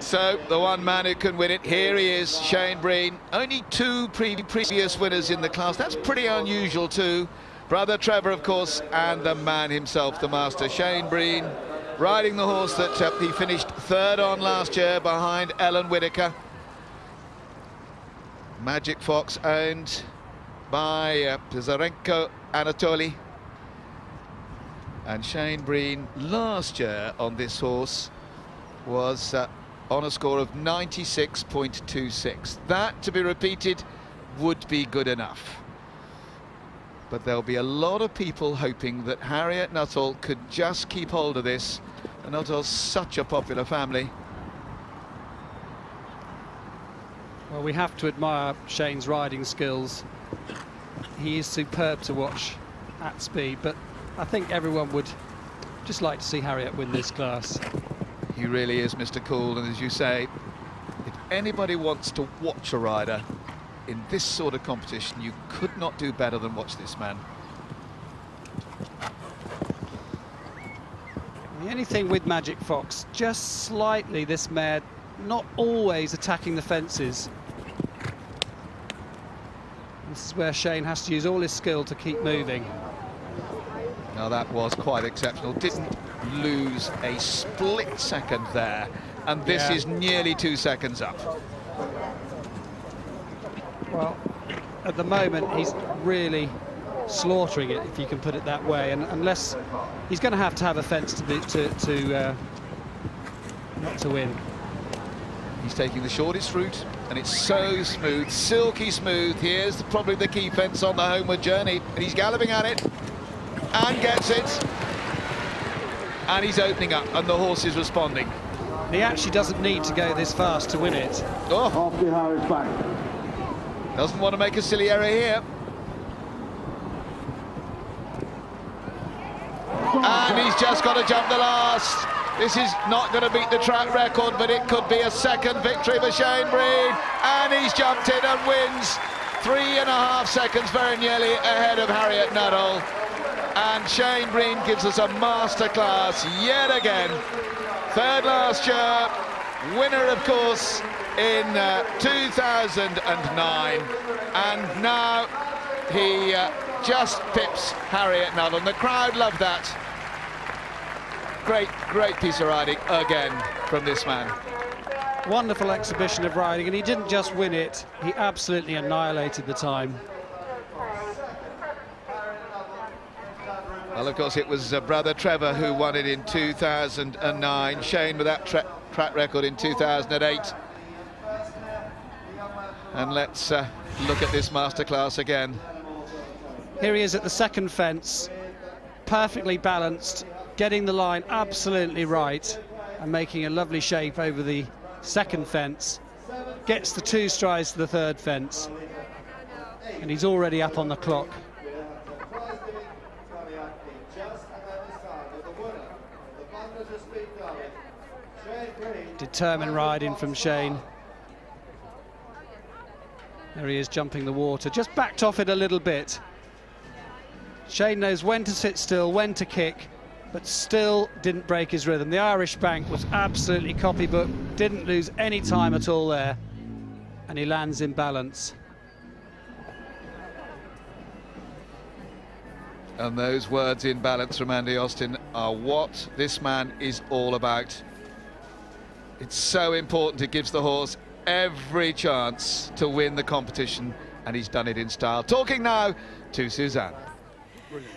So, the one man who can win it, here he is, Shane Breen. Only two previous winners in the class. That's pretty unusual too. Brother Trevor, of course, and the man himself, the master, Shane Breen, riding the horse that he finished third on last year behind Ellen Whittaker. Magic Fox, owned by Pizarenko Anatoly. And Shane Breen last year on this horse was on a score of 96.26. That, to be repeated, would be good enough. But there'll be a lot of people hoping that Harriet Nuttall could just keep hold of this. And Nuttall's such a popular family. Well, we have to admire Shane's riding skills. He is superb to watch at speed, but I think everyone would just like to see Harriet win this class. He really is Mr. Cool, and as you say, if anybody wants to watch a rider in this sort of competition, you could not do better than watch this man. The only thing with Magic Fox, just slightly this mare not always attacking the fences. This is where Shane has to use all his skill to keep moving. Now that was quite exceptional. Didn't lose a split second there, and this is nearly 2 seconds up. Well, at the moment he's really slaughtering it, if you can put it that way, and unless he's going to have a fence to not to win. He's taking the shortest route, and it's so smooth, silky smooth. Here's probably the key fence on the homeward journey, and he's galloping at it and gets it, and he's opening up, and the horse is responding. He actually doesn't need to go this fast to win it. Oh, off the Harris back. Doesn't want to make a silly error here. And he's just got to jump the last. This is not going to beat the track record, but it could be a second victory for Shane Breen. And he's jumped in and wins 3.5 seconds, very nearly ahead of Harriet Nuttall. And Shane Breen gives us a masterclass yet again. Third last year, winner, of course, in 2009. And now he just pips Harriet Nuttall. And the crowd love that. Great piece of riding again from this man. Wonderful exhibition of riding, and he didn't just win it, he absolutely annihilated the time. Well, of course, it was Brother Trevor who won it in 2009. Shane with that track record in 2008. And let's look at this masterclass again. Here he is at the second fence, perfectly balanced, getting the line absolutely right and making a lovely shape over the second fence. Gets the 2 strides to the third fence, and he's already up on the clock. Determined riding from Shane. There he is, jumping the water, just backed off it a little bit. Shane knows when to sit still, when to kick, but still didn't break his rhythm. The Irish bank was absolutely copybook, didn't lose any time at all there, and he lands in balance. And those words in balance from Andy Austin are what this man is all about. It's so important. It gives the horse every chance to win the competition, and he's done it in style. Talking now to Suzanne. Brilliant.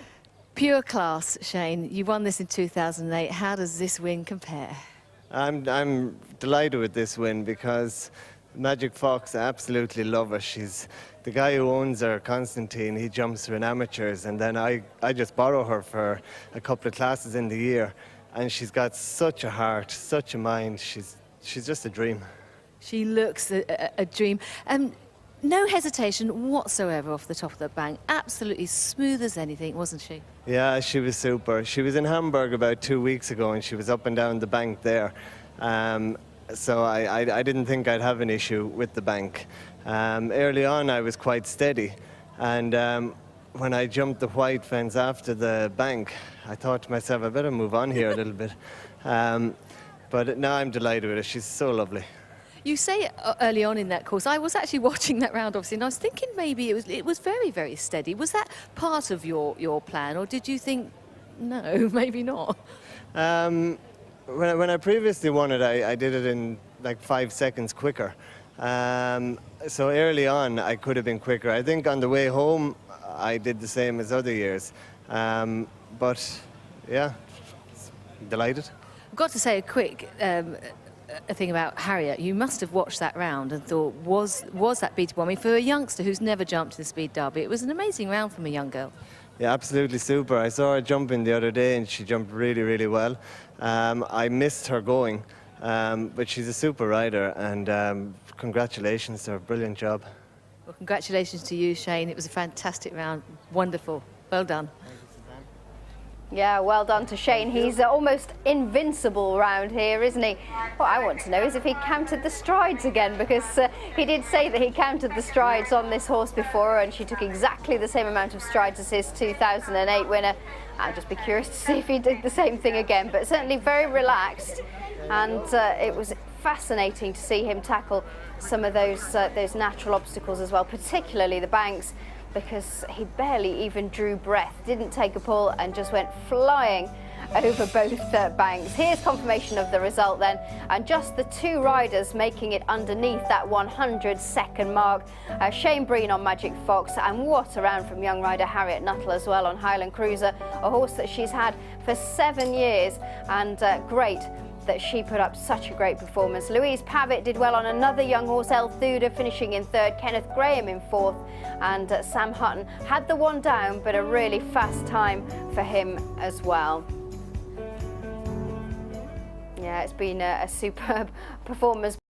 Pure class, Shane. You won this in 2008. How does this win compare? I'm delighted with this win because Magic Fox, I absolutely love her. She's the guy who owns her, Constantine. He jumps her in amateurs, and then I just borrow her for a couple of classes in the year, and she's got such a heart, such a mind. She's just a dream. She looks a dream. No hesitation whatsoever off the top of the bank. Absolutely smooth as anything, wasn't she? Yeah, she was super. She was in Hamburg about 2 weeks ago, and she was up and down the bank there. So I didn't think I'd have an issue with the bank. Early on, I was quite steady. And when I jumped the white fence after the bank, I thought to myself, I better move on here a little bit. But now I'm delighted with her. She's so lovely. You say early on in that course, I was actually watching that round, obviously, and I was thinking maybe it was very, very steady. Was that part of your plan, or did you think, no, maybe not? When I previously won it, I did it in like 5 seconds quicker. So early on, I could have been quicker. I think on the way home, I did the same as other years. But yeah, delighted. I've got to say a quick a thing about Harriet. You must have watched that round and thought, was that beatable? I mean, for a youngster who's never jumped in the Speed Derby, it was an amazing round from a young girl. Yeah, absolutely super. I saw her jumping the other day and she jumped really, really well. I missed her going, but she's a super rider, and congratulations to her. Brilliant job. Well, congratulations to you, Shane. It was a fantastic round. Wonderful. Well done. Yeah, well done to Shane. He's almost invincible round here, isn't he? What I want to know is if he counted the strides again, because he did say that he counted the strides on this horse before, and she took exactly the same amount of strides as his 2008 winner. I'd just be curious to see if he did the same thing again, but certainly very relaxed, and it was fascinating to see him tackle some of those natural obstacles as well, particularly the banks, because he barely even drew breath, didn't take a pull, and just went flying over both banks. Here's confirmation of the result then, and just the two riders making it underneath that 100-second mark. Shane Breen on Magic Fox, and what a round from young rider Harriet Nuttall as well on Highland Cruiser, a horse that she's had for 7 years, and great that she put up such a great performance. Louise Pavitt did well on another young horse, El Thuda, finishing in third, Kenneth Graham in fourth, and Sam Hutton had the one down, but a really fast time for him as well. Yeah, it's been a superb performance.